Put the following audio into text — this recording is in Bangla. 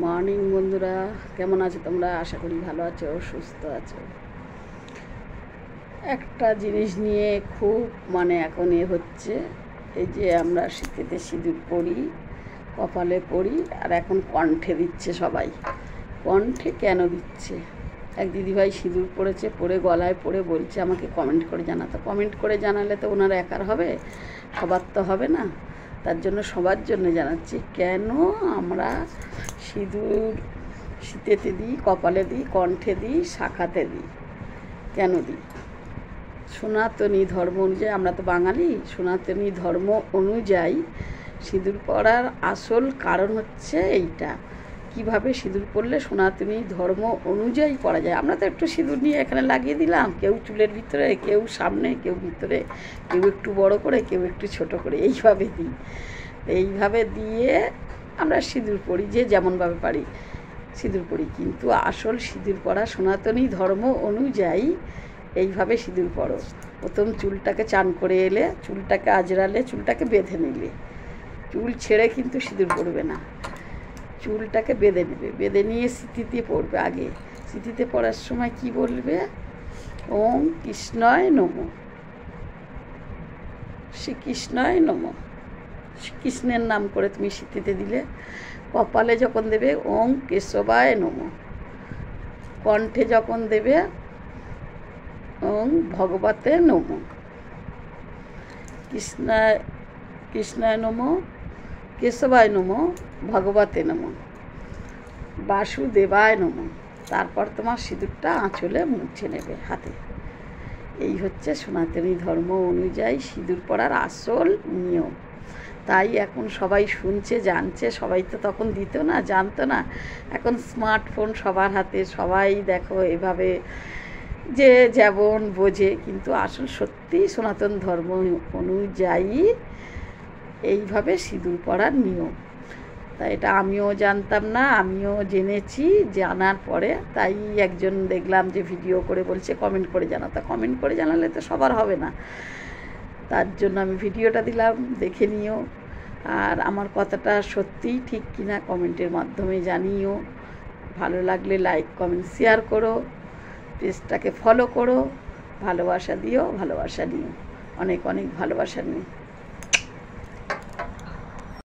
মর্নিং বন্ধুরা, কেমন আছো তোমরা? আশা করি ভালো আছো, সুস্থ আছো। একটা জিনিস নিয়ে খুব এখন হচ্ছে, এই যে আমরা শীতেতে সিঁদুর পরি, কপালে পরি, আর এখন কণ্ঠে দিচ্ছে সবাই। কণ্ঠে কেন দিচ্ছে? এক দিদিভাই সিঁদুর পরেছে, পরে গলায় পরে বলছে আমাকে কমেন্ট করে জানাতো। কমেন্ট করে জানালে তো ওনার একার হবে, সবার তো হবে না। তার জন্য সবার জন্য জানাচ্ছি, কেন আমরা সিঁদুর শীতেতে দিই, কপালে দিই, কণ্ঠে দিই, শাখাতে দিই, কেন দিই? সনাতনী ধর্ম অনুযায়ী, আমরা তো বাঙালি, সনাতনী ধর্ম অনুযায়ী সিঁদুর পরার আসল কারণ হচ্ছে এইটা। কিভাবে সিঁদুর পরলে সনাতনী ধর্ম অনুযায়ী পরা যায়। আমরা তো একটু সিঁদুর নিয়ে এখানে লাগিয়ে দিলাম, কেউ চুলের ভিতরে, কেউ সামনে, কেউ ভিতরে, কেউ একটু বড় করে, কেউ একটু ছোট করে, এইভাবে দিই। এইভাবে দিয়ে আমরা সিঁদুর পরি, যে যেমনভাবে পারি সিঁদুর পরি। কিন্তু আসল সিঁদুর পরা সনাতনী ধর্ম অনুযায়ী এইভাবে সিঁদুর পরো। প্রথম চুলটাকে চান করে এলে, চুলটাকে আজরালে, চুলটাকে বেঁধে নিলে, চুল ছেড়ে কিন্তু সিঁদুর পরবে না, চুলটাকে বেঁধে নেবে। বেঁধে নিয়ে স্মৃতিতে পড়বে। আগে স্মৃতিতে পড়ার সময় কি বলবে? ওম কৃষ্ণায় নমঃ, শ্রীকৃষ্ণায় নমঃ। কৃষ্ণের নাম করে তুমি স্মৃতিতে দিলে। কপালে যখন দেবে ওম কেশবায় নমঃ। কণ্ঠে যখন দেবে ওম ভগবতে নমঃ। কৃষ্ণায় নমঃ, কেশবায় নমঃ, ভগবতে নমঃ, বাসুদেবায় নমঃ। তারপর তোমার সিঁদুরটা আঁচলে মুছে নেবে হাতে। এই হচ্ছে সনাতনী ধর্ম অনুযায়ী সিঁদুর পরার আসল নিয়ম। তাই এখন সবাই শুনছে, জানছে। সবাই তো তখন দিত না, জানতো না। এখন স্মার্টফোন সবার হাতে, সবাই দেখো এভাবে যে যেমন বোঝে। কিন্তু আসল সত্যি সনাতন ধর্ম অনুযায়ী এইভাবে সিঁদুর পরার নিয়ম। তাই এটা আমিও জানতাম না, আমিও জেনেছি। জানার পরে তাই একজন দেখলাম যে ভিডিও করে বলছে কমেন্ট করে জানাতে। কমেন্ট করে জানালে তো সবার হবে না, তার জন্য আমি ভিডিওটা দিলাম, দেখে নিও। আর আমার কথাটা সত্যিই ঠিক কিনা কমেন্টের মাধ্যমে জানিও। ভালো লাগলে লাইক, কমেন্ট, শেয়ার করো, পেজটাকে ফলো করো, ভালোবাসা দিও, ভালোবাসা নিও, অনেক অনেক ভালোবাসা নিও।